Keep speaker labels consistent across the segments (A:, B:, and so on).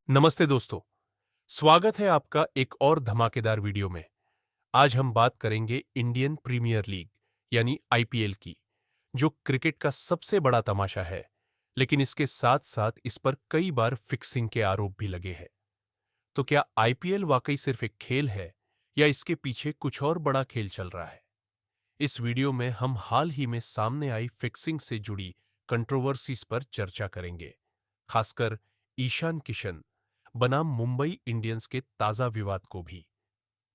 A: नमस्ते दोस्तों, स्वागत है आपका एक और धमाकेदार वीडियो में। आज हम बात करेंगे इंडियन प्रीमियर लीग यानी आईपीएल की, जो क्रिकेट का सबसे बड़ा तमाशा है, लेकिन इसके साथ-साथ इस पर कई बार फिक्सिंग के आरोप भी लगे हैं। तो क्या आईपीएल वाकई सिर्फ एक खेल है या इसके पीछे कुछ और बड़ा खेल चल रहा है? इस वीडियो में हम हाल ही में सामने आई फिक्सिंग से जुड़ी कंट्रोवर्सीज पर चर्चा करेंगे, खासकर ईशान किशन बनाम मुंबई इंडियंस के ताजा विवाद को भी।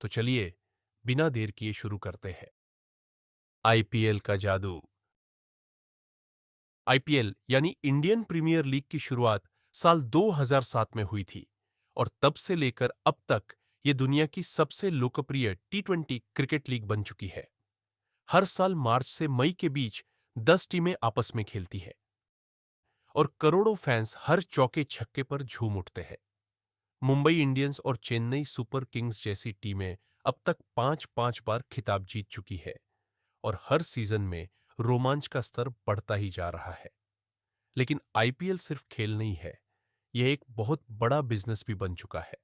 A: तो चलिए बिना देर किए शुरू करते हैं। आईपीएल का जादू। आईपीएल यानी इंडियन प्रीमियर लीग की शुरुआत साल 2007 में हुई थी और तब से लेकर अब तक ये दुनिया की सबसे लोकप्रिय टी20 क्रिकेट लीग बन चुकी है। हर साल मार्च से मई के बीच 10 टीमें आपस में खेलती है और करोड़ों फैंस हर चौके छक्के पर झूम उठते हैं। मुंबई इंडियंस और चेन्नई सुपर किंग्स जैसी टीमें अब तक 5-5 बार खिताब जीत चुकी है और हर सीजन में रोमांच का स्तर बढ़ता ही जा रहा है। लेकिन आईपीएल सिर्फ खेल नहीं है, यह एक बहुत बड़ा बिजनेस भी बन चुका है।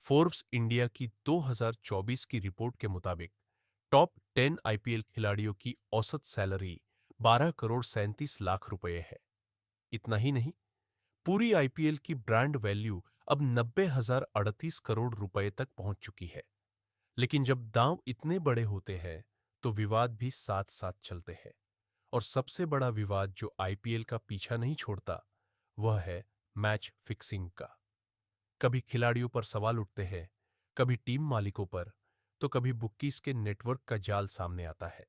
A: फोर्ब्स इंडिया की 2024 की रिपोर्ट के मुताबिक टॉप 10 आईपीएल खिलाड़ियों की औसत सैलरी 12 करोड़ 37 लाख रुपए है। इतना ही नहीं, पूरी आईपीएल की ब्रांड वैल्यू अब 90,038 करोड़ रुपए तक पहुंच चुकी है। लेकिन जब दांव इतने बड़े होते हैं तो विवाद भी साथ साथ चलते हैं, और सबसे बड़ा विवाद जो आईपीएल का पीछा नहीं छोड़ता वह है मैच फिक्सिंग का। कभी खिलाड़ियों पर सवाल उठते हैं, कभी टीम मालिकों पर, तो कभी बुक्कीज के नेटवर्क का जाल सामने आता है।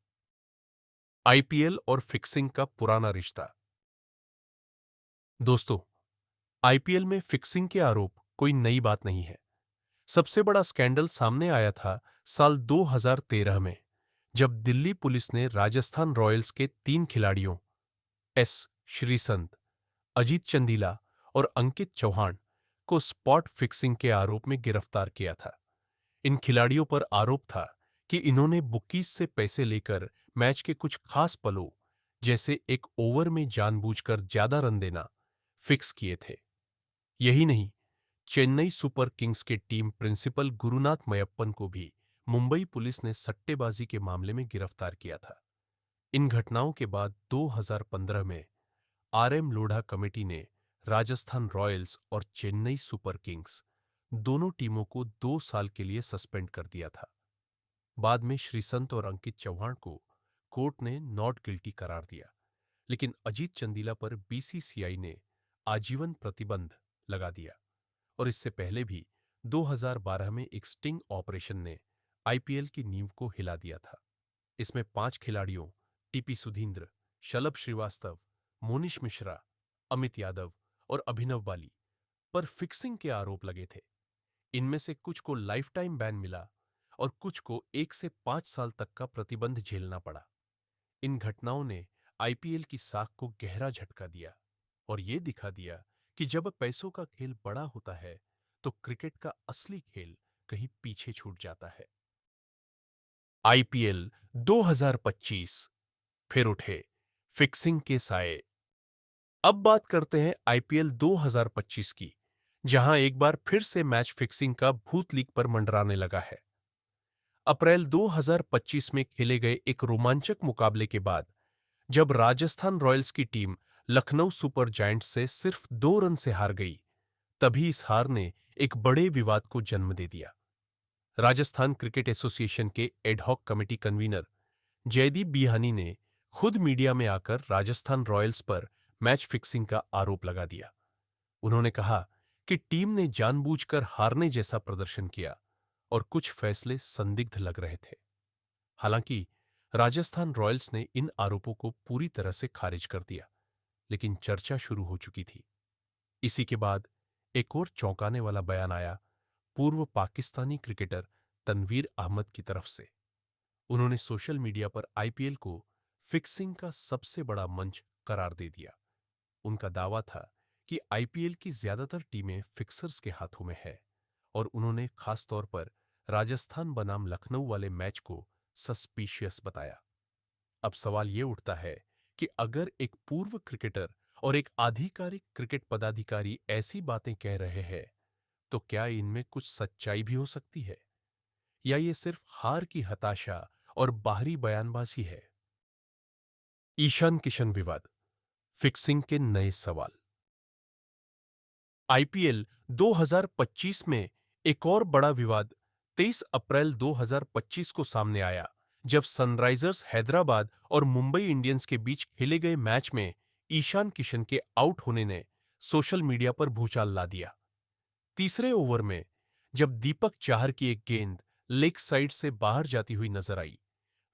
A: आईपीएल और फिक्सिंग का पुराना रिश्ता। दोस्तों, आईपीएल में फिक्सिंग के आरोप कोई नई बात नहीं है। सबसे बड़ा स्कैंडल सामने आया था साल 2013 में, जब दिल्ली पुलिस ने राजस्थान रॉयल्स के 3 खिलाड़ियों एस श्रीसंत, अजीत चंदीला और अंकित चौहान को स्पॉट फिक्सिंग के आरोप में गिरफ्तार किया था। इन खिलाड़ियों पर आरोप था कि इन्होंने बुकीज से पैसे लेकर मैच के कुछ खास पलों, जैसे एक ओवर में जानबूझकर ज्यादा रन देना, फिक्स किए थे। यही नहीं, चेन्नई सुपर किंग्स के टीम प्रिंसिपल गुरुनाथ मयप्पन को भी मुंबई पुलिस ने सट्टेबाजी के मामले में गिरफ्तार किया था। इन घटनाओं के बाद 2015 में आरएम लोढ़ा कमेटी ने राजस्थान रॉयल्स और चेन्नई सुपर किंग्स दोनों टीमों को 2 साल के लिए सस्पेंड कर दिया था। बाद में श्रीसंत और अंकित चौहान को कोर्ट ने नॉट गिल्टी करार दिया, लेकिन अजीत चंदीला पर बीसीसीआई ने आजीवन प्रतिबंध लगा दिया। और इससे पहले भी 2012 में एक स्टिंग ऑपरेशन ने आईपीएल की नींव को हिला दिया था। इसमें 5 खिलाड़ियों टीपी सुधींद्र, शलभ श्रीवास्तव, मोनिश मिश्रा, अमित यादव और अभिनव बाली पर फिक्सिंग के आरोप लगे थे। इनमें से कुछ को लाइफ टाइम बैन मिला और कुछ को 1 से 5 साल तक का प्रतिबंध झेलना पड़ा। इन घटनाओं ने आईपीएल की साख को गहरा झटका दिया और ये दिखा दिया कि जब पैसों का खेल बड़ा होता है तो क्रिकेट का असली खेल कहीं पीछे छूट जाता है। आईपीएल 2025 फिर उठे फिक्सिंग के साए। अब बात करते हैं आईपीएल 2025 की, जहां एक बार फिर से मैच फिक्सिंग का भूत लीग पर मंडराने लगा है। अप्रैल 2025 में खेले गए एक रोमांचक मुकाबले के बाद, जब राजस्थान रॉयल्स की टीम लखनऊ सुपर जायंट्स से सिर्फ 2 रन से हार गई, तभी इस हार ने एक बड़े विवाद को जन्म दे दिया। राजस्थान क्रिकेट एसोसिएशन के एडहॉक कमेटी कन्वीनर जयदीप बिहानी ने खुद मीडिया में आकर राजस्थान रॉयल्स पर मैच फिक्सिंग का आरोप लगा दिया। उन्होंने कहा कि टीम ने जानबूझकर हारने जैसा प्रदर्शन किया और कुछ फैसले संदिग्ध लग रहे थे। हालांकि राजस्थान रॉयल्स ने इन आरोपों को पूरी तरह से खारिज कर दिया, लेकिन चर्चा शुरू हो चुकी थी। इसी के बाद एक और चौंकाने वाला बयान आया पूर्व पाकिस्तानी क्रिकेटर तनवीर अहमद की तरफ से। उन्होंने सोशल मीडिया पर आईपीएल को फिक्सिंग का सबसे बड़ा मंच करार दे दिया। उनका दावा था कि आईपीएल की ज्यादातर टीमें फिक्सर्स के हाथों में है और उन्होंने खास तौर पर राजस्थान बनाम लखनऊ वाले मैच को सस्पिशियस बताया। अब सवाल ये उठता है कि अगर एक पूर्व क्रिकेटर और एक आधिकारिक क्रिकेट पदाधिकारी ऐसी बातें कह रहे हैं, तो क्या इनमें कुछ सच्चाई भी हो सकती है, या ये सिर्फ हार की हताशा और बाहरी बयानबाजी है? ईशान किशन विवाद, फिक्सिंग के नए सवाल। आईपीएल 2025 में एक और बड़ा विवाद 23 अप्रैल 2025 को सामने आया, जब सनराइजर्स हैदराबाद और मुंबई इंडियंस के बीच खेले गए मैच में ईशान किशन के आउट होने ने सोशल मीडिया पर भूचाल ला दिया। तीसरे ओवर में जब दीपक चाहर की एक गेंद लेग साइड से बाहर जाती हुई नजर आई,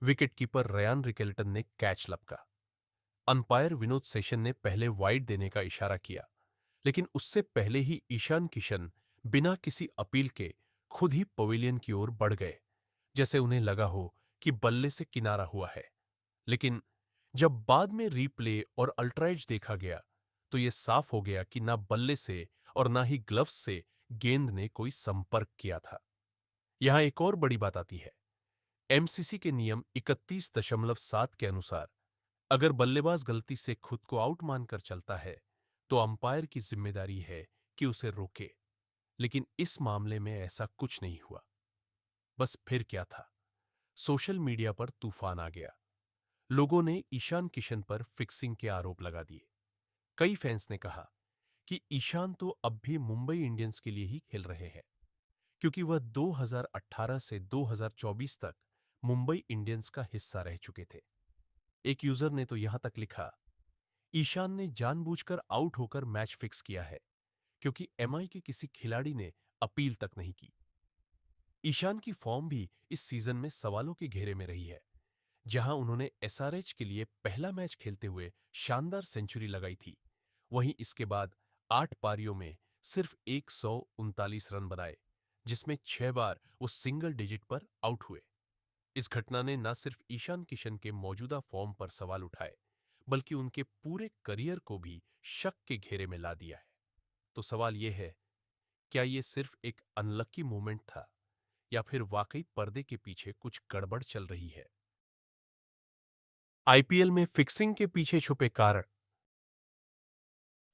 A: विकेटकीपर रयान रिकेल्टन ने कैच लपका। अंपायर विनोद सेशन ने पहले वाइड देने का इशारा किया, लेकिन उससे पहले ही ईशान किशन बिना किसी अपील के खुद ही पवेलियन की ओर बढ़ गए, जैसे उन्हें लगा हो कि बल्ले से किनारा हुआ है। लेकिन जब बाद में रीप्ले और अल्ट्राएज देखा गया, तो यह साफ हो गया कि ना बल्ले से और ना ही ग्लव्स से गेंद ने कोई संपर्क किया था। यहां एक और बड़ी बात आती है। एमसीसी के नियम 31.7 के अनुसार अगर बल्लेबाज गलती से खुद को आउट मानकर चलता है, तो अंपायर की जिम्मेदारी है कि उसे रोके। लेकिन इस मामले में ऐसा कुछ नहीं हुआ। बस फिर क्या था, सोशल मीडिया पर तूफान आ गया। लोगों ने ईशान किशन पर फिक्सिंग के आरोप लगा दिए। कई फैंस ने कहा कि ईशान तो अब भी मुंबई इंडियंस के लिए ही खेल रहे हैं, क्योंकि वह 2018 से 2024 तक मुंबई इंडियंस का हिस्सा रह चुके थे। एक यूजर ने तो यहां तक लिखा, ईशान ने जानबूझकर आउट होकर मैच फिक्स किया है, क्योंकि एमआई के किसी खिलाड़ी ने अपील तक नहीं की। ईशान की फॉर्म भी इस सीजन में सवालों के घेरे में रही है। जहां उन्होंने एसआरएच के लिए पहला मैच खेलते हुए शानदार सेंचुरी लगाई थी, वहीं इसके बाद 8 पारियों में सिर्फ 139 रन बनाए, जिसमें 6 बार वो सिंगल डिजिट पर आउट हुए। इस घटना ने न सिर्फ ईशान किशन के मौजूदा फॉर्म पर सवाल उठाए, बल्कि उनके पूरे करियर को भी शक के घेरे में ला दिया है। तो सवाल यह है, क्या यह सिर्फ एक अनलकी मोमेंट था, या फिर वाकई पर्दे के पीछे कुछ गड़बड़ चल रही है? आईपीएल में फिक्सिंग के पीछे छुपे कारण।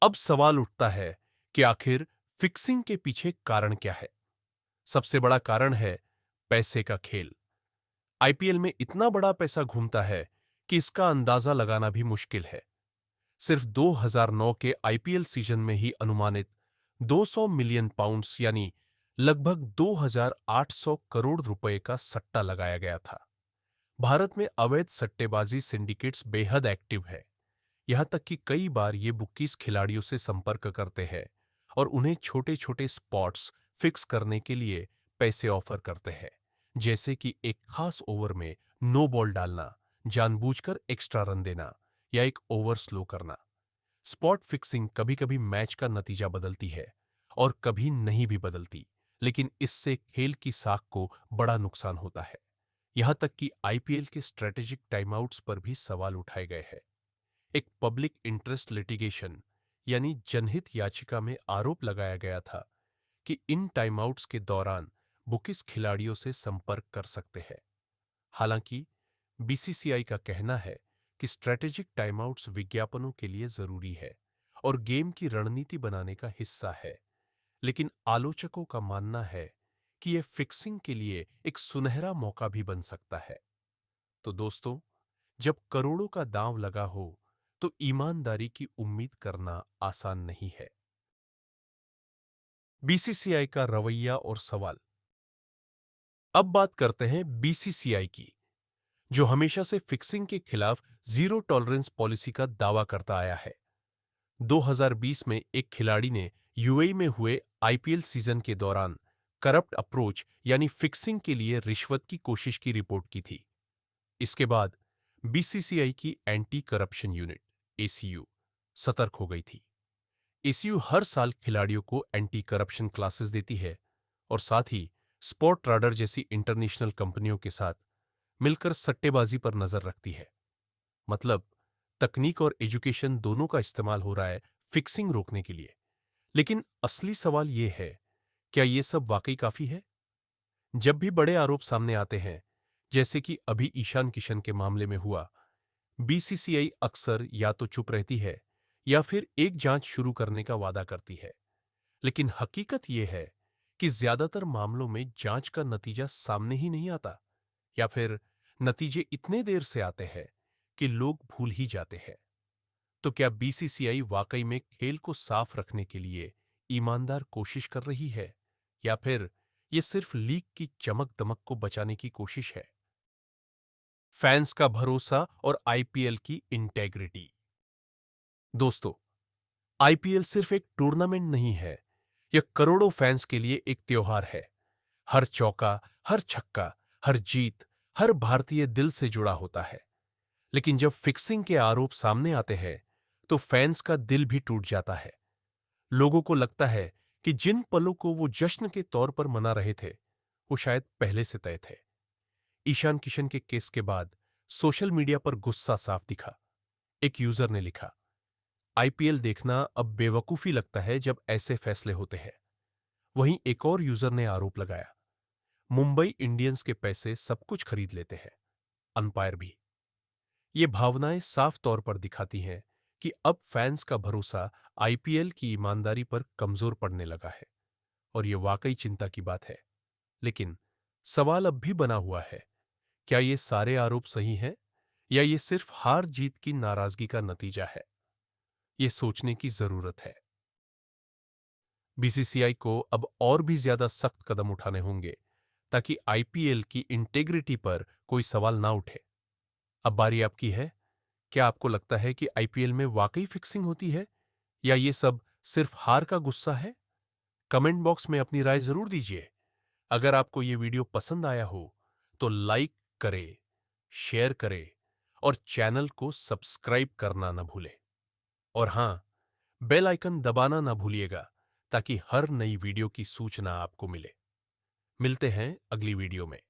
A: अब सवाल उठता है कि आखिर फिक्सिंग के पीछे कारण क्या है? सबसे बड़ा कारण है पैसे का खेल। आईपीएल में इतना बड़ा पैसा घूमता है कि इसका अंदाजा लगाना भी मुश्किल है। सिर्फ 2009 के आईपीएल सीजन में ही अनुमानित 200 मिलियन पाउंड्स यानी लगभग 2800 करोड़ रुपए का सट्टा लगाया गया था। भारत में अवैध सट्टेबाजी सिंडिकेट्स बेहद एक्टिव है। यहां तक कि कई बार ये बुक्कीज खिलाड़ियों से संपर्क करते हैं और उन्हें छोटे छोटे स्पॉट्स फिक्स करने के लिए पैसे ऑफर करते हैं, जैसे कि एक खास ओवर में नो बॉल डालना, जानबूझकर एक्स्ट्रा रन देना या एक ओवर स्लो करना। स्पॉट फिक्सिंग कभी कभी मैच का नतीजा बदलती है और कभी नहीं भी बदलती, लेकिन इससे खेल की साख को बड़ा नुकसान होता है। यहां तक कि आईपीएल के स्ट्रेटेजिक टाइमआउट्स पर भी सवाल उठाए गए हैं। एक पब्लिक इंटरेस्ट लिटिगेशन यानी जनहित याचिका में आरोप लगाया गया था कि इन टाइमआउट्स के दौरान बुकीज खिलाड़ियों से संपर्क कर सकते हैं। हालांकि बीसीसीआई का कहना है कि स्ट्रेटेजिक टाइमआउट्स विज्ञापनों के लिए जरूरी है और गेम की रणनीति बनाने का हिस्सा है, लेकिन आलोचकों का मानना है कि यह फिक्सिंग के लिए एक सुनहरा मौका भी बन सकता है। तो दोस्तों, जब करोड़ों का दांव लगा हो, तो ईमानदारी की उम्मीद करना आसान नहीं है। बीसीसीआई का रवैया और सवाल। अब बात करते हैं बीसीसीआई की, जो हमेशा से फिक्सिंग के खिलाफ जीरो टॉलरेंस पॉलिसी का दावा करता आया है। 2020 में एक खिलाड़ी ने यूएई में हुए आईपीएल सीजन के दौरान करप्ट अप्रोच यानी फिक्सिंग के लिए रिश्वत की कोशिश की रिपोर्ट की थी। इसके बाद बीसीसीआई की एंटी करप्शन यूनिट एसीयू सतर्क हो गई थी। एसीयू हर साल खिलाड़ियों को एंटी करप्शन क्लासेस देती है और साथ ही स्पॉट राडर जैसी इंटरनेशनल कंपनियों के साथ मिलकर सट्टेबाजी पर नजर रखती है। मतलब, तकनीक और एजुकेशन दोनों का इस्तेमाल हो रहा है फिक्सिंग रोकने के लिए। लेकिन असली सवाल यह है, क्या यह सब वाकई काफी है? जब भी बड़े आरोप सामने आते हैं, जैसे कि अभी ईशान किशन के मामले में हुआ, बीसीसीआई अक्सर या तो चुप रहती है या फिर एक जांच शुरू करने का वादा करती है। लेकिन हकीकत यह है कि ज्यादातर मामलों में जांच का नतीजा सामने ही नहीं आता, या फिर नतीजे इतने देर से आते हैं कि लोग भूल ही जाते हैं। तो क्या बीसीसीआई वाकई में खेल को साफ रखने के लिए ईमानदार कोशिश कर रही है, या फिर यह सिर्फ लीग की चमक दमक को बचाने की कोशिश है? फैंस का भरोसा और आईपीएल की इंटेग्रिटी। दोस्तों, आईपीएल सिर्फ एक टूर्नामेंट नहीं है, यह करोड़ों फैंस के लिए एक त्योहार है। हर चौका, हर छक्का, हर जीत, हर भारतीय दिल से जुड़ा होता है। लेकिन जब फिक्सिंग के आरोप सामने आते हैं, तो फैंस का दिल भी टूट जाता है। लोगों को लगता है कि जिन पलों को वो जश्न के तौर पर मना रहे थे, वो शायद पहले से तय थे। ईशान किशन के केस के बाद सोशल मीडिया पर गुस्सा साफ दिखा। एक यूजर ने लिखा, आईपीएल देखना अब बेवकूफी लगता है जब ऐसे फैसले होते हैं। वहीं एक और यूजर ने आरोप लगाया, मुंबई इंडियंस के पैसे सब कुछ खरीद लेते हैं, अंपायर भी। ये भावनाएं साफ तौर पर दिखाती हैं कि अब फैंस का भरोसा आईपीएल की ईमानदारी पर कमजोर पड़ने लगा है, और यह वाकई चिंता की बात है। लेकिन सवाल अब भी बना हुआ है, क्या ये सारे आरोप सही हैं, या ये सिर्फ हार जीत की नाराजगी का नतीजा है? ये सोचने की जरूरत है। बीसीसीआई को अब और भी ज्यादा सख्त कदम उठाने होंगे, ताकि आईपीएल की इंटेग्रिटी पर कोई सवाल ना उठे। अब बारी आपकी है। क्या आपको लगता है कि आईपीएल में वाकई फिक्सिंग होती है, या ये सब सिर्फ हार का गुस्सा है? कमेंट बॉक्स में अपनी राय जरूर दीजिए। अगर आपको ये वीडियो पसंद आया हो, तो लाइक करें, शेयर करें और चैनल को सब्सक्राइब करना ना भूलें। और हां, बेल आइकन दबाना ना भूलिएगा, ताकि हर नई वीडियो की सूचना आपको मिले। मिलते हैं अगली वीडियो में।